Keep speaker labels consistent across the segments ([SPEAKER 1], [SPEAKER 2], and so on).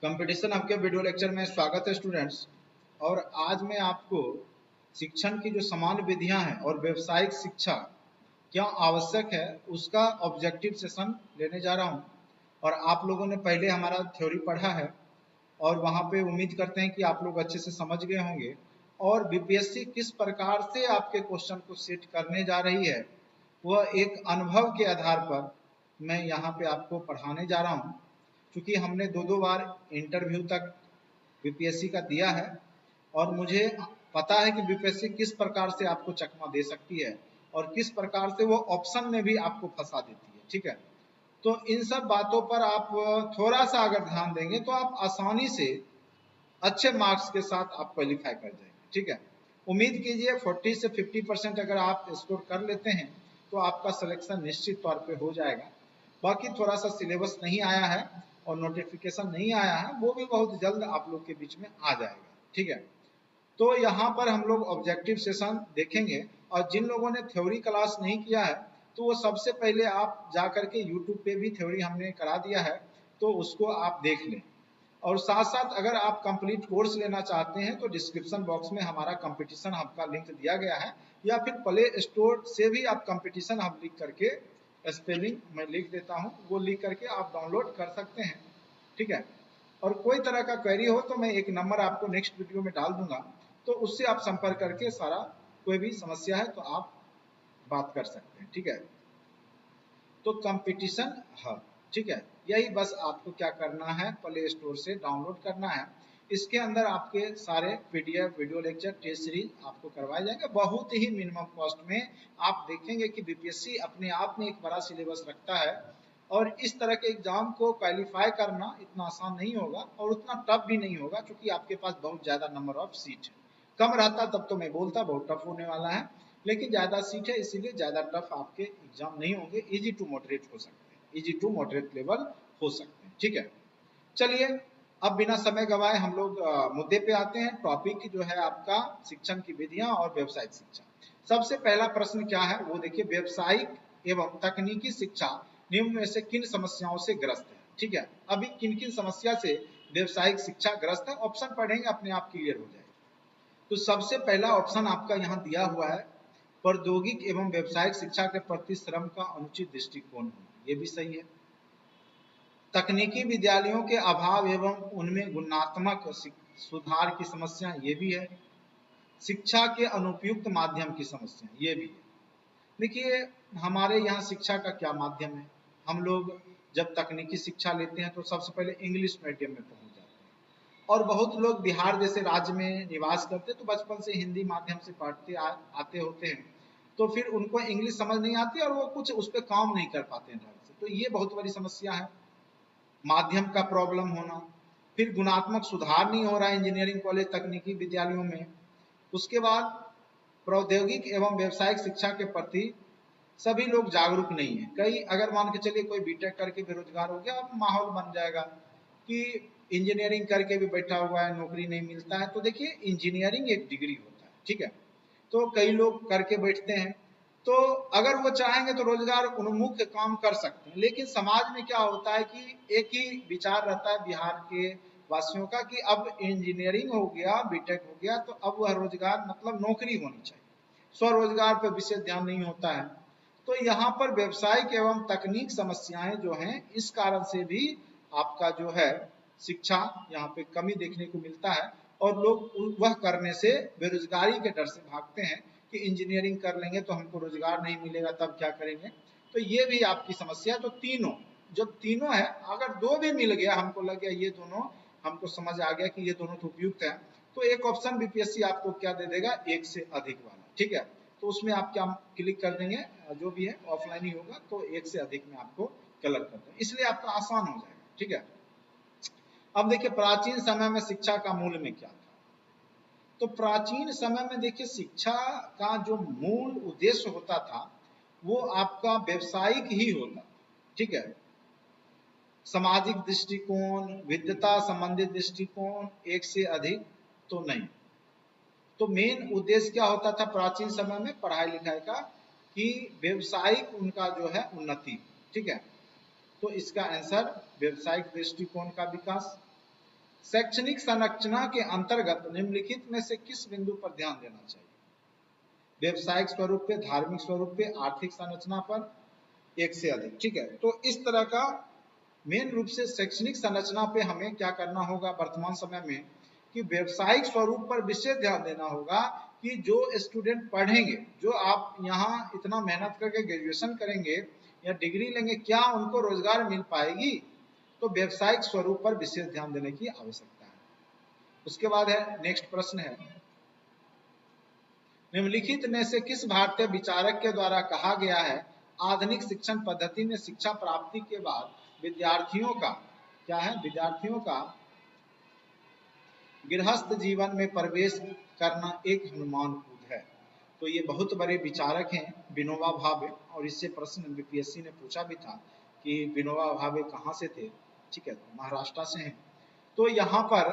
[SPEAKER 1] Competition आपके video lecture में स्वागत है स्टूडेंट्स। और आज मैं आपको शिक्षण की जो सामान्य विधियां हैं और व्यावसायिक शिक्षा क्या आवश्यक है उसका ऑब्जेक्टिव सेशन लेने जा रहा हूं। और आप लोगों ने पहले हमारा थ्योरी पढ़ा है और वहां पे उम्मीद करते हैं कि आप लोग अच्छे से समझ गए होंगे और बीपीएससी किस प्रकार से आपके क्वेश्चन को सेट करने जा रही है वह एक अनुभव के आधार पर मैं यहाँ पे आपको पढ़ाने जा रहा हूँ। क्योंकि हमने दो दो बार इंटरव्यू तक बीपीएससी का दिया है और मुझे पता है कि बीपीएससी किस प्रकार से आपको चकमा दे सकती है और किस प्रकार से वो ऑप्शन में भी आपको फंसा देती है। ठीक है, तो इन सब बातों पर आप थोड़ा सा अगर ध्यान देंगे तो आप आसानी से अच्छे मार्क्स के साथ आप क्वालिफाई कर जाएंगे। ठीक है, उम्मीद कीजिए 40 से 50% अगर आप स्कोर कर लेते हैं तो आपका सिलेक्शन निश्चित तौर पे हो जाएगा। बाकी थोड़ा सा सिलेबस नहीं आया है और नोटिफिकेशन नहीं आया है, वो भी बहुत जल्द आप लोग के बीच में आ जाएगा। ठीक है, तो यहाँ पर हम लोग ऑब्जेक्टिव सेशन देखेंगे और जिन लोगों ने थ्योरी क्लास नहीं किया है तो वो सबसे पहले आप जा करके यूट्यूब पे भी थ्योरी हमने करा दिया है तो उसको आप देख लें। और साथ साथ अगर आप कंप्लीट कोर्स लेना चाहते हैं तो डिस्क्रिप्शन बॉक्स में हमारा कंपटीशन हब का लिंक दिया गया है या फिर प्ले स्टोर से भी आप कंपटीशन हब लिख करके स्पेलिंग मैं लिख देता हूं वो लिख करके आप डाउनलोड कर सकते हैं। ठीक है, और कोई तरह का क्वेरी हो तो मैं एक नंबर आपको नेक्स्ट वीडियो में डाल दूंगा तो उससे आप संपर्क करके सारा कोई भी समस्या है तो आप बात कर सकते हैं। ठीक है, तो कंपटीशन हब, ठीक है, यही बस आपको क्या करना है प्ले स्टोर से डाउनलोड करना है। इसके अंदर आपके सारे PDF video lecture test series आपको करवाए जाएंगे बहुत ही मिनिमम कॉस्ट में। आप देखेंगे कि बीपीएससी अपने आप में एक बड़ा सिलेबस रखता है और इस तरह के एग्जाम को क्वालिफाई करना इतना आसान नहीं होगा और उतना टफ भी नहीं होगा क्योंकि आपके पास बहुत ज्यादा नंबर ऑफ सीट है। कम रहता तब तो मैं बोलता बहुत टफ होने वाला है, लेकिन ज्यादा सीट है इसीलिए ज्यादा टफ आपके एग्जाम नहीं होंगे, इजी टू मॉडरेट हो सकते हैं, इजी टू मॉडरेट लेवल हो सकते हैं। ठीक है, चलिए अब बिना समय गवाए हम लोग मुद्दे पे आते हैं। टॉपिक जो है आपका शिक्षण की विधियां और व्यवसायिक शिक्षा। सबसे पहला प्रश्न क्या है वो देखिए, व्यवसायिक एवं तकनीकी शिक्षा निम्न में से किन समस्याओं से ग्रस्त है। ठीक है, अभी किन किन समस्या से व्यवसायिक शिक्षा ग्रस्त है ऑप्शन पढ़ेंगे अपने आप क्लियर हो जाएगा। तो सबसे पहला ऑप्शन आपका यहाँ दिया हुआ है, प्रौद्योगिक एवं व्यवसायिक शिक्षा के प्रति श्रम का अनुचित दृष्टिकोण होना, ये भी सही है। तकनीकी विद्यालयों के अभाव एवं उनमें गुणात्मक सुधार की समस्या, ये भी है। शिक्षा के अनुपयुक्त माध्यम की समस्या, ये भी है। देखिए हमारे यहाँ शिक्षा का क्या माध्यम है, हम लोग जब तकनीकी शिक्षा लेते हैं तो सबसे पहले इंग्लिश मीडियम में पहुंच जाते हैं और बहुत लोग बिहार जैसे राज्य में निवास करते तो बचपन से हिंदी माध्यम से पढ़ते आते होते हैं तो फिर उनको इंग्लिश समझ नहीं आती और वो कुछ उस पर काम नहीं कर पाते हैं ढंग से, तो ये बहुत बड़ी समस्या है, माध्यम का प्रॉब्लम होना। फिर गुणात्मक सुधार नहीं हो रहा है इंजीनियरिंग कॉलेज तकनीकी विद्यालयों में। उसके बाद प्रौद्योगिक एवं व्यावसायिक शिक्षा के प्रति सभी लोग जागरूक नहीं है। कई अगर मान के चलिए कोई बीटेक करके बेरोजगार हो गया, अब माहौल बन जाएगा कि इंजीनियरिंग करके भी बैठा हुआ है नौकरी नहीं मिलता है। तो देखिए इंजीनियरिंग एक डिग्री होता है, ठीक है, तो कई लोग करके बैठते हैं तो अगर वो चाहेंगे तो रोजगार उन्मुख काम कर सकते हैं, लेकिन समाज में क्या होता है कि एक ही विचार रहता है बिहार के वासियों का कि अब इंजीनियरिंग हो गया बीटेक हो गया तो अब वह रोजगार मतलब नौकरी होनी चाहिए, स्वरोजगार पर विशेष ध्यान नहीं होता है। तो यहाँ पर व्यवसायिक एवं तकनीक समस्याएं जो हैं इस कारण से भी आपका जो है शिक्षा यहाँ पे कमी देखने को मिलता है और लोग वह करने से बेरोजगारी के डर से भागते हैं कि इंजीनियरिंग कर लेंगे तो हमको रोजगार नहीं मिलेगा तब क्या करेंगे। तो ये भी आपकी समस्या है। तो तीनों जब तीनों है, अगर दो भी मिल गया हमको लग गया ये दोनों हमको समझ आ गया कि ये दोनों तो उपयुक्त है तो एक ऑप्शन बीपीएससी आपको क्या दे देगा, एक से अधिक वाला। ठीक है, तो उसमें आप क्या क्लिक कर देंगे, जो भी है ऑफलाइन ही होगा तो एक से अधिक में आपको कलर कर दें, इसलिए आपका आसान हो जाएगा। ठीक है, अब देखिए प्राचीन समय में शिक्षा का मूल में क्या था। तो प्राचीन समय में देखिए शिक्षा का जो मूल उद्देश्य होता था वो आपका व्यवसायिक ही होता। ठीक है, सामाजिक दृष्टिकोण विद्यता संबंधित दृष्टिकोण एक से अधिक तो नहीं। तो मेन उद्देश्य क्या होता था प्राचीन समय में पढ़ाई लिखाई का, कि व्यवसायिक उनका जो है उन्नति। ठीक है, तो इसका आंसर व्यवसायिक दृष्टिकोण का विकास। शैक्षणिक संरचना के अंतर्गत निम्नलिखित में से किस बिंदु पर ध्यान देना चाहिए? व्यवसायिक स्वरूप पे, धार्मिक स्वरूप पे, आर्थिक संरचना पर, एक से अधिक। ठीक है, तो इस तरह का मेन रूप से शैक्षणिक संरचना पे हमें क्या करना होगा वर्तमान समय में कि व्यवसायिक स्वरूप पर विशेष ध्यान देना होगा कि जो स्टूडेंट पढ़ेंगे, जो आप यहाँ इतना मेहनत करके ग्रेजुएशन करेंगे या डिग्री लेंगे, क्या उनको रोजगार मिल पाएगी? तो व्यवसायिक स्वरूप पर विशेष ध्यान देने की आवश्यकता है। उसके बाद है नेक्स्ट प्रश्न है, निम्नलिखित में से किस भारतीय विचारक के द्वारा कहा गया है आधुनिक शिक्षण पद्धति में शिक्षा प्राप्ति के बाद विद्यार्थियों का क्या है, विद्यार्थियों का गृहस्थ जीवन में प्रवेश करना एक हनुमान कूद है? तो ये बहुत बड़े विचारक हैं विनोबा भावे, और इससे प्रश्न बीपीएससी ने पूछा भी था कि विनोबा भावे कहाँ से थे। ठीक है, महाराष्ट्र से हैं। तो यहाँ पर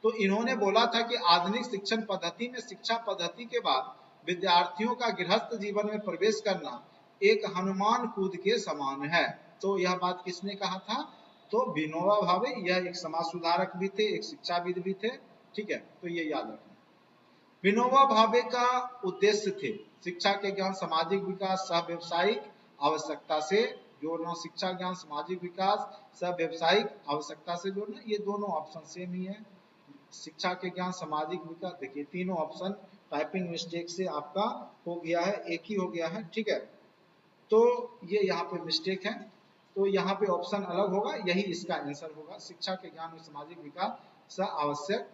[SPEAKER 1] तो इन्होंने बोला था कि आधुनिक शिक्षण पद्धति में शिक्षा पद्धति के बाद विद्यार्थियों का गृहस्थ जीवन में प्रवेश करना एक हनुमान कूद के समान है। तो यह बात किसने कहा था? तो विनोबा भावे। यह एक समाज सुधारक भी थे, एक शिक्षाविद भी थे। ठीक है, तो ये याद रखना। विनोबा भावे का उद्देश्य थे शिक्षा के ज्ञान, सामाजिक विकास, सह व्यवसायिक आवश्यकता से जोड़ना। शिक्षा ज्ञान, सामाजिक विकास, सह व्यवसायिक आवश्यकता से जोड़ना, ये दोनों ऑप्शन सेम ही है। शिक्षा के ज्ञान, सामाजिक विकास, देखिए तीनों ऑप्शन टाइपिंग मिस्टेक से आपका हो गया है, एक ही हो गया है। ठीक है, तो ये यहाँ पे मिस्टेक है, तो यहाँ पे ऑप्शन अलग होगा, यही इसका आंसर होगा। शिक्षा के ज्ञान और सामाजिक विकास सह आवश्यक,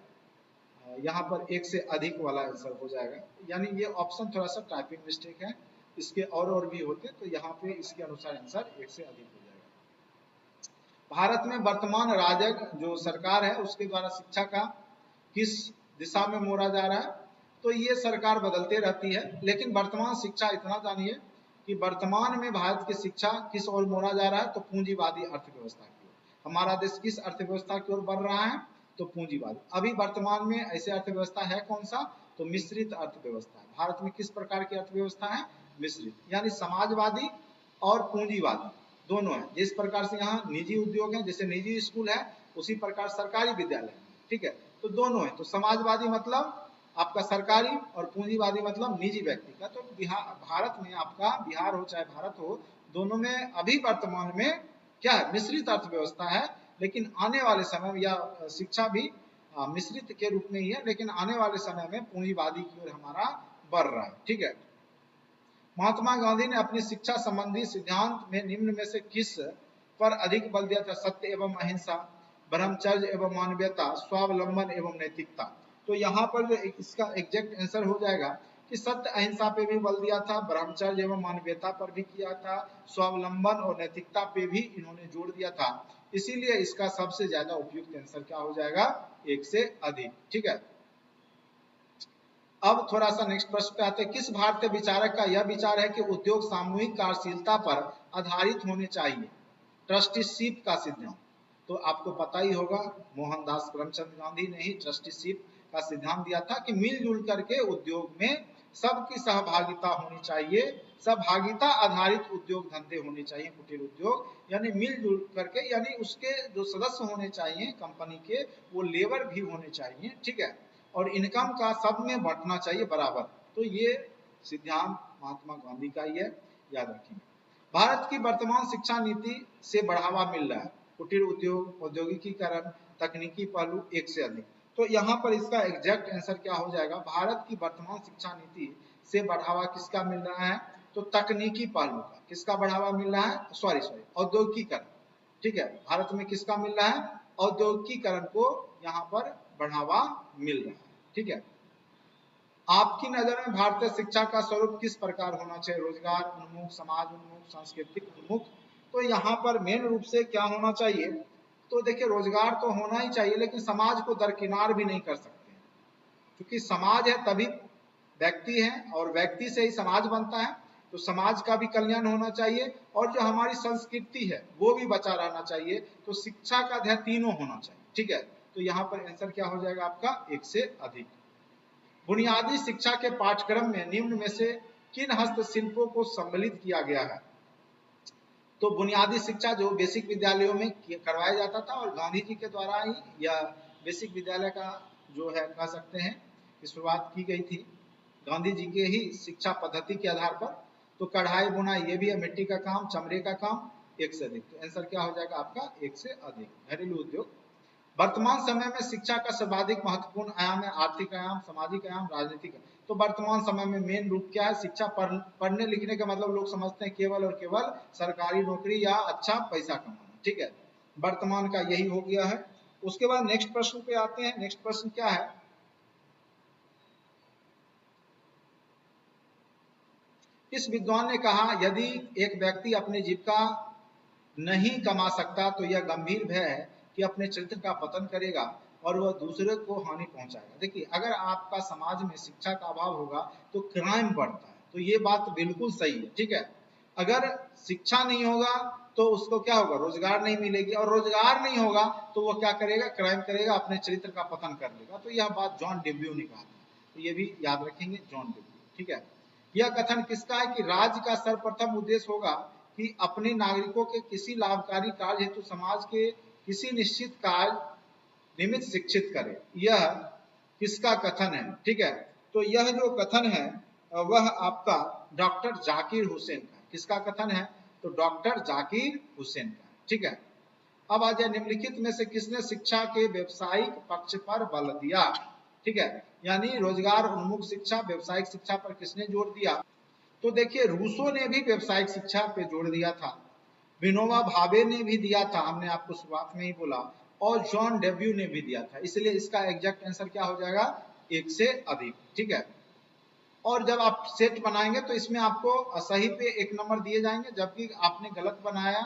[SPEAKER 1] यहाँ पर एक से अधिक वाला आंसर हो जाएगा। यानी ये ऑप्शन थोड़ा सा टाइपिंग मिस्टेक है, इसके और भी होते तो यहाँ पे इसके अनुसार आंसर एक से अधिक हो जाएगा। भारत में वर्तमान राजग जो सरकार है उसके द्वारा शिक्षा का किस दिशा में मोड़ा जा रहा है? तो ये सरकार बदलते रहती है, लेकिन वर्तमान शिक्षा इतना जानिए कि वर्तमान में भारत की शिक्षा किस ओर मोड़ा जा रहा है? तो पूंजीवादी अर्थव्यवस्था की ओर। हमारा देश किस अर्थव्यवस्था की ओर बढ़ रहा है? तो पूंजीवादी। अभी वर्तमान में ऐसे अर्थव्यवस्था है कौन सा? तो मिश्रित अर्थव्यवस्था है। भारत में किस प्रकार की अर्थव्यवस्था है? मिश्रित, यानी समाजवादी और पूंजीवादी दोनों है। जिस प्रकार से यहाँ निजी उद्योग है, जैसे निजी स्कूल है, उसी प्रकार सरकारी विद्यालय है। ठीक है, तो दोनों है। तो समाजवादी मतलब आपका सरकारी और पूंजीवादी मतलब निजी व्यक्ति का। तो भारत में आपका बिहार हो चाहे भारत हो, दोनों में अभी वर्तमान में क्या है? मिश्रित अर्थव्यवस्था है। लेकिन आने वाले समय में या शिक्षा भी मिश्रित के रूप में ही है, लेकिन आने वाले समय में पूंजीवादी की ओर हमारा बढ़ रहा है। ठीक है, महात्मा गांधी ने अपनी शिक्षा संबंधी सिद्धांत में निम्न में से किस पर अधिक बल दिया था? सत्य एवं अहिंसा, ब्रह्मचर्य एवं मानवीयता, स्वावलंबन एवं नैतिकता। तो यहाँ पर जो इसका एग्जैक्ट आंसर हो जाएगा कि सत्य अहिंसा पे भी बल दिया था, ब्रह्मचर्य एवं मानवीयता पर भी किया था, स्वावलंबन और नैतिकता पे भी इन्होंने जोड़ दिया था। इसीलिए इसका सबसे ज्यादा उपयुक्त आंसर क्या हो जाएगा? एक से अधिक। ठीक है, अब थोड़ा सा नेक्स्ट प्रश्न पे आते हैं। किस भारतीय विचारक का यह विचार है कि उद्योग सामूहिक कार्यशीलता पर आधारित होने चाहिए? ट्रस्टीशिप का सिद्धांत। तो आपको पता ही होगा मोहनदास करमचंद गांधी ने ही ट्रस्टीशिप का सिद्धांत दिया था कि मिलजुल करके उद्योग में सबकी सहभागिता होनी चाहिए, सहभागिता आधारित उद्योग धंधे होने चाहिए, कुटीर उद्योग, यानी मिलजुल करके, यानी उसके जो सदस्य होने चाहिए कंपनी के वो लेबर भी होने चाहिए। ठीक है, और इनकम का सब में बांटना चाहिए बराबर। तो ये सिद्धांत महात्मा गांधी का ही है, याद रखेंगे। भारत की वर्तमान शिक्षा नीति से बढ़ावा मिल रहा है, कुटीर उद्योग, औद्योगिकीकरण, तकनीकी पहलू, एक से अधिक। तो यहाँ पर इसका एग्जैक्ट आंसर क्या हो जाएगा? भारत की वर्तमान शिक्षा नीति से बढ़ावा किसका मिल रहा है? तो तकनीकी पहलू का। किसका बढ़ावा मिल रहा है? सॉरी औद्योगिकीकरण। ठीक है, भारत में किसका मिल रहा है? औद्योगिकीकरण को यहाँ पर बढ़ावा मिल रहा है। ठीक है, आपकी नजर में भारतीय शिक्षा का स्वरूप किस प्रकार होना चाहिए? रोजगार उन्मुख, समाज उन्मुख, सांस्कृतिक उन्मुख। तो यहाँ पर मेन रूप से क्या होना चाहिए? तो देखिए रोजगार तो होना ही चाहिए, लेकिन समाज को दरकिनार भी नहीं कर सकते, क्योंकि समाज है तभी व्यक्ति है, और व्यक्ति से ही समाज बनता है। तो समाज का भी कल्याण होना चाहिए, और जो हमारी संस्कृति है वो भी बचा रहना चाहिए। तो शिक्षा का ध्यान तीनों होना चाहिए। ठीक है, तो यहाँ पर आंसर क्या हो जाएगा आपका? एक से अधिक। बुनियादी शिक्षा के पाठ्यक्रम में निम्न में से किन हस्तशिल्पों को सम्मिलित किया गया है? तो बुनियादी शिक्षा जो बेसिक विद्यालयों में करवाया जाता था, और गांधी जी के द्वारा ही यह बेसिक विद्यालय का जो है कह सकते हैं कि शुरुआत की गई थी गांधी जी के ही शिक्षा पद्धति के आधार पर। तो कढ़ाई बुनाई ये भी है, मिट्टी का काम, चमड़े का काम, एक से अधिक। तो आंसर क्या हो जाएगा आपका एक से अधिक। घरेलू उद्योग। वर्तमान समय में शिक्षा का सर्वाधिक महत्वपूर्ण आयाम है आर्थिक आयाम, सामाजिक आयाम, राजनीतिक आयाम। तो वर्तमान समय में मेन रूप क्या है? शिक्षा। पढ़ने लिखने का मतलब लोग समझते हैं केवल और केवल सरकारी नौकरी या अच्छा पैसा कमाना, ठीक है। वर्तमान का यही हो गया है। उसके बाद नेक्स्ट प्रश्न पे आते हैं। नेक्स्ट प्रश्न क्या है? इस विद्वान ने कहा यदि एक व्यक्ति अपनी जीविका नहीं कमा सकता तो यह गंभीर भय है कि अपने चरित्र का पतन करेगा और वह दूसरे को हानि पहुंचाएगा। देखिए, अगर आपका समाज में शिक्षा का अभाव होगा तो क्राइम बढ़ता है, तो ये बात बिल्कुल सही है, ठीक है। अगर शिक्षा नहीं होगा तो उसको क्या होगा? रोजगार नहीं मिलेगी, और रोजगार नहीं होगा तो वो क्या करेगा? क्राइम करेगा, अपने चरित्र का पतन कर लेगा। तो यह बात जॉन डेब्यू ने कहा था, तो ये भी याद रखेंगे, जॉन डेब्यू, ठीक है। यह कथन किसका है कि राज्य का सर्वप्रथम उद्देश्य होगा कि अपने नागरिकों के किसी लाभकारी कार्य हेतु समाज के किसी निश्चित कार्य निमित्त शिक्षित करे। यह किसका कथन है? ठीक है, तो यह जो कथन है वह आपका डॉक्टर जाकिर हुसैन का। किसका कथन है? तो डॉक्टर जाकिर हुसैन का, ठीक है। अब आ जाए, निम्नलिखित में से किसने शिक्षा के व्यवसायिक पक्ष पर बल दिया? ठीक है, यानी रोजगार उन्मुख शिक्षा, व्यवसायिक शिक्षा पर किसने जोर दिया? तो देखिए, रूसो ने भी व्यवसायिक शिक्षा पे जोड़ दिया था, विनोबा भावे ने भी दिया था, हमने आपको शुरुआत में ही बोला, और जॉन डेब्यू ने भी दिया था। इसलिए इसका एग्जैक्ट आंसर क्या हो जाएगा? एक से अधिक, ठीक है। और जब आप सेट बनाएंगे तो इसमें आपको सही पे 1 नंबर दिए जाएंगे, जबकि आपने गलत बनाया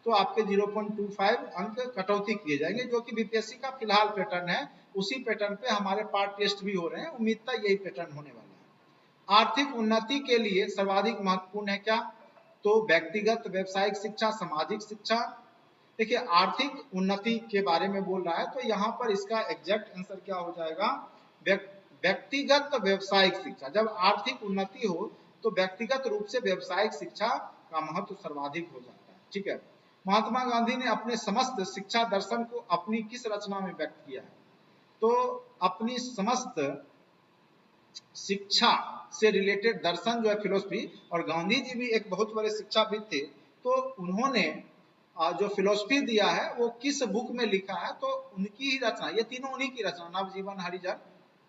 [SPEAKER 1] तो आपके 0.25 अंक कटौती किए जाएंगे, जो कि बीपीएससी का फिलहाल पैटर्न है। उसी पैटर्न पे हमारे पार्ट टेस्ट भी हो रहे हैं, उम्मीद था यही पैटर्न होने वाला है। आर्थिक उन्नति के लिए सर्वाधिक महत्वपूर्ण है क्या? तो व्यक्तिगत व्यवसायिक शिक्षा, सामाजिक शिक्षा। देखिए, आर्थिक उन्नति के बारे में बोल रहा है, तो यहाँ पर इसका एग्जैक्ट आंसर क्या हो जाएगा? व्यक्तिगत व्यवसायिक शिक्षा। जब आर्थिक उन्नति हो तो व्यक्तिगत रूप से व्यवसायिक शिक्षा का महत्व सर्वाधिक हो जाता है, ठीक है। महात्मा गांधी ने अपने समस्त शिक्षा दर्शन को अपनी किस रचना में व्यक्त किया है? तो अपनी समस्त शिक्षा से रिलेटेड दर्शन जो है फिलोसफी, और गांधी जी भी एक बहुत बड़े शिक्षाविद थे, तो उन्होंने जो फिलोसफी दिया है वो किस बुक में लिखा है? तो उनकी ही रचना, ये तीनों उन्हीं की रचना, नवजीवन, हरिजन,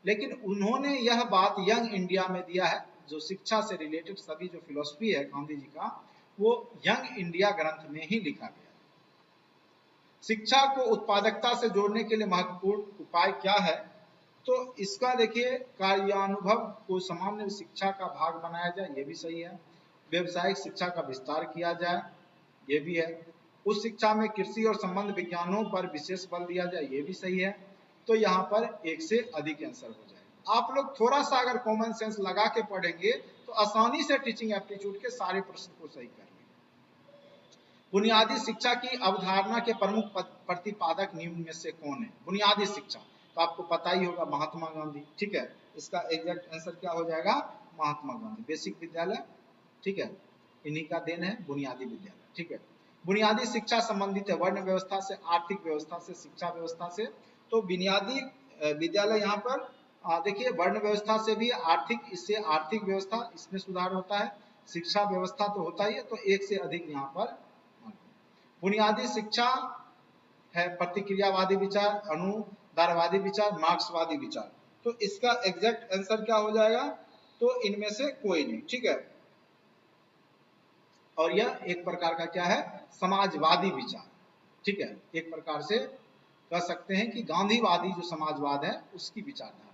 [SPEAKER 1] लेकिन उन्होंने यह बात यंग इंडिया में दिया है। जो शिक्षा से रिलेटेड सभी जो फिलोसफी है गांधी जी का, वो यंग इंडिया ग्रंथ में ही लिखा गया। शिक्षा को उत्पादकता से जोड़ने के लिए महत्वपूर्ण उपाय क्या है? तो इसका देखिए, कार्यानुभव को सामान्य शिक्षा का भाग बनाया जाए, ये भी सही है। व्यवसायिक शिक्षा का विस्तार किया जाए, ये भी है। उस शिक्षा में कृषि और संबंध विज्ञानों पर विशेष बल दिया जाए, ये भी सही है। तो यहाँ पर एक से अधिक आंसर हो जाएगा। आप लोग थोड़ा सा अगर कॉमन सेंस लगा के पढ़ेंगे तो आसानी से टीचिंग एप्टीट्यूड के सारे प्रश्न को सही कर लेंगे। बुनियादी शिक्षा की अवधारणा के प्रमुख प्रतिपादक निम्न में से कौन है? बुनियादी शिक्षा तो आपको पता ही होगा, महात्मा गांधी, ठीक है। इसका एग्जैक्ट आंसर क्या हो जाएगा? महात्मा गांधी। बेसिक विद्यालय, ठीक है, इन्हीं का देन है बुनियादी विद्यालय, ठीक है। बुनियादी शिक्षा संबंधित है वर्ण व्यवस्था से, आर्थिक व्यवस्था से, शिक्षा व्यवस्था से। तो बुनियादी विद्यालय यहाँ पर देखिए, वर्ण व्यवस्था से भी, आर्थिक, इससे आर्थिक व्यवस्था, इसमें सुधार होता है, शिक्षा व्यवस्था तो होता ही है, तो एक से अधिक यहाँ पर। बुनियादी शिक्षा है प्रतिक्रियावादी विचार, अनुदारवादी विचार, मार्क्सवादी विचार। तो इसका एग्जैक्ट आंसर क्या हो जाएगा? तो इनमें से कोई नहीं, ठीक है। और यह एक प्रकार का क्या है? समाजवादी विचार, ठीक है। एक प्रकार से कह सकते हैं कि गांधीवादी जो समाजवाद है उसकी विचारधारा है।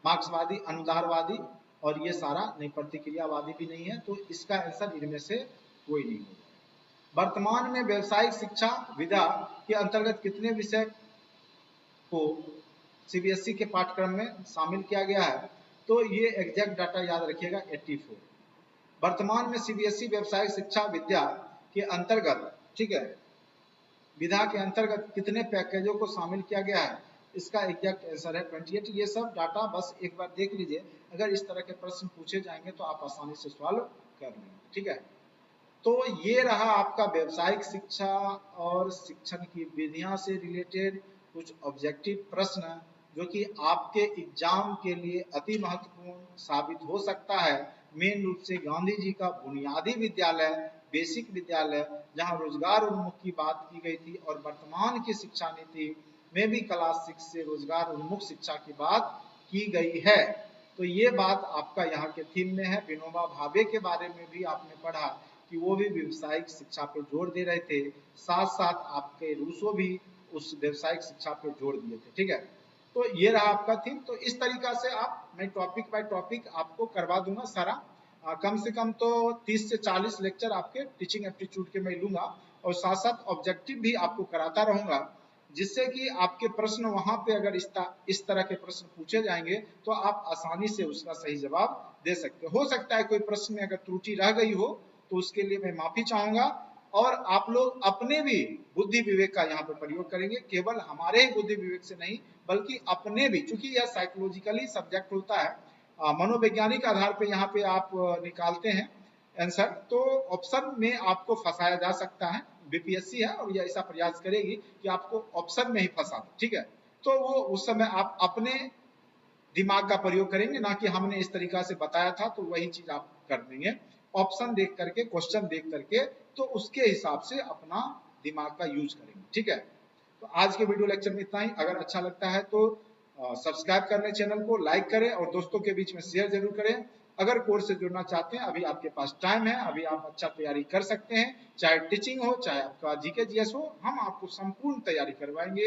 [SPEAKER 1] मार्क्सवादी, अनुदारवादी और ये सारा नहीं, प्रतिक्रियावादी भी नहीं है, तो इसका आंसर इनमें से कोई नहीं होगा। वर्तमान में व्यावसायिक शिक्षा विधा के अंतर्गत कितने विषय को सीबीएसई के पाठ्यक्रम में शामिल किया गया है? तो ये एग्जैक्ट डाटा याद रखिएगा, 84। वर्तमान में सीबीएसई व्यावसायिक शिक्षा विद्या के अंतर्गत, ठीक है, विधा के अंतर्गत कितने पैकेजों को शामिल किया गया है? इसका एग्जैक्ट आंसर है 28। ये सब डाटा बस एक बार देख लीजिए, अगर इस तरह के प्रश्न पूछे जाएंगे तो आप आसानी से सॉल्व कर लेंगे, ठीक है। तो ये रहा आपका व्यावसायिक शिक्षा और शिक्षण की विधियां से रिलेटेड कुछ ऑब्जेक्टिव प्रश्न जो कि आपके एग्जाम के लिए अति महत्वपूर्ण साबित हो सकता है। मेन रूप से गांधी जी का बुनियादी विद्यालय, बेसिक विद्यालय, जहां रोजगार उन्मुख की बात की गई थी, और वर्तमान की शिक्षा नीति में भी क्लास 6 से रोजगार उन्मुख शिक्षा की बात की गई है। तो ये बात आपका यहाँ के थीम में है। विनोबा भावे के बारे में भी आपने पढ़ा कि वो भी व्यावसायिक शिक्षा पर जोर दे रहे थे, साथ साथ आपके रूसो भी उस व्यावसायिक शिक्षा पर जोर दिए थे। ठीक है, तो ये रहा आपका थीम। तो इस तरीका से मैं टॉपिक बाय टॉपिक आपको करवा दूंगा सारा। कम से कम तो 30 से 40 लेक्चर आपके टीचिंग एप्टीट्यूड के मैं लूंगा, और साथ साथ ऑब्जेक्टिव भी आपको कराता रहूंगा, जिससे कि आपके प्रश्न वहां पे अगर इस तरह के प्रश्न पूछे जाएंगे तो आप आसानी से उसका सही जवाब दे सकते हो सकता है कोई प्रश्न में अगर त्रुटि रह गई हो तो उसके लिए मैं माफी चाहूंगा, और आप लोग अपने भी बुद्धि विवेक का यहाँ पे प्रयोग करेंगे, केवल हमारे ही बुद्धि विवेक से नहीं बल्कि अपने भी, क्योंकि यह साइकोलॉजिकली सब्जेक्ट होता है, मनोवैज्ञानिक आधार पे यहाँ पे आप निकालते हैं आंसर, तो ऑप्शन में आपको फंसाया जा सकता है। बीपीएससी है और ये ऐसा प्रयास करेगी कि आपको ऑप्शन में ही फंसा दे। ठीक है, तो वो उस समय आप अपने दिमाग का प्रयोग करेंगे, ना कि हमने इस तरीका से बताया था तो वही चीज आप कर देंगे। ऑप्शन देख करके, क्वेश्चन देख करके, तो उसके हिसाब से अपना दिमाग का यूज करेंगे। ठीक है, तो आज के वीडियो लेक्चर में इतना ही। अगर अच्छा लगता है तो सब्सक्राइब कर लें चैनल को, लाइक करें और दोस्तों के बीच में शेयर जरूर करें। अगर कोर्स से जुड़ना चाहते हैं, अभी आपके पास टाइम है, अभी आप अच्छा तैयारी कर सकते हैं, चाहे टीचिंग हो, चाहे आपका जीके जीएस हो, हम आपको संपूर्ण तैयारी करवाएंगे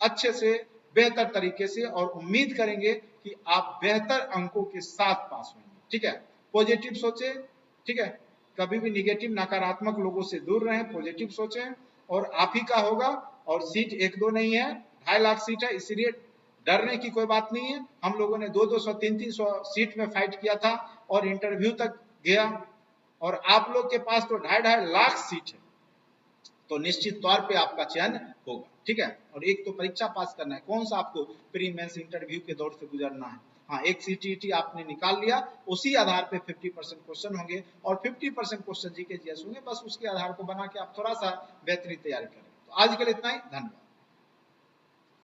[SPEAKER 1] अच्छे से, बेहतर तरीके से, और उम्मीद करेंगे कि आप बेहतर अंकों के साथ पास होंगे। ठीक है, पॉजिटिव सोचे। ठीक है, कभी भी निगेटिव नकारात्मक लोगों से दूर रहें, पॉजिटिव सोचें, और आप ही का होगा। और सीट 1-2 नहीं है, 2.5 लाख सीट है, इसीलिए डरने की कोई बात नहीं है। हम लोगों ने 200-200, 300-300 सीट में फाइट किया था और इंटरव्यू तक गया, और आप लोग के पास तो 2.5 लाख सीट है, तो निश्चित तौर पे आपका चयन होगा। ठीक है, और एक तो परीक्षा पास करना है, कौन सा आपको प्री मेंस इंटरव्यू के दौर से गुजरना है। हाँ, एक सीटीईटी आपने निकाल लिया, उसी आधार पे 50% क्वेश्चन होंगे और 50% क्वेश्चन जीके जीएस होंगे, बस उसके आधार को बना के आप थोड़ा सा बेहतरीन तैयारी करें। तो आज के लिए इतना ही, धन्यवाद।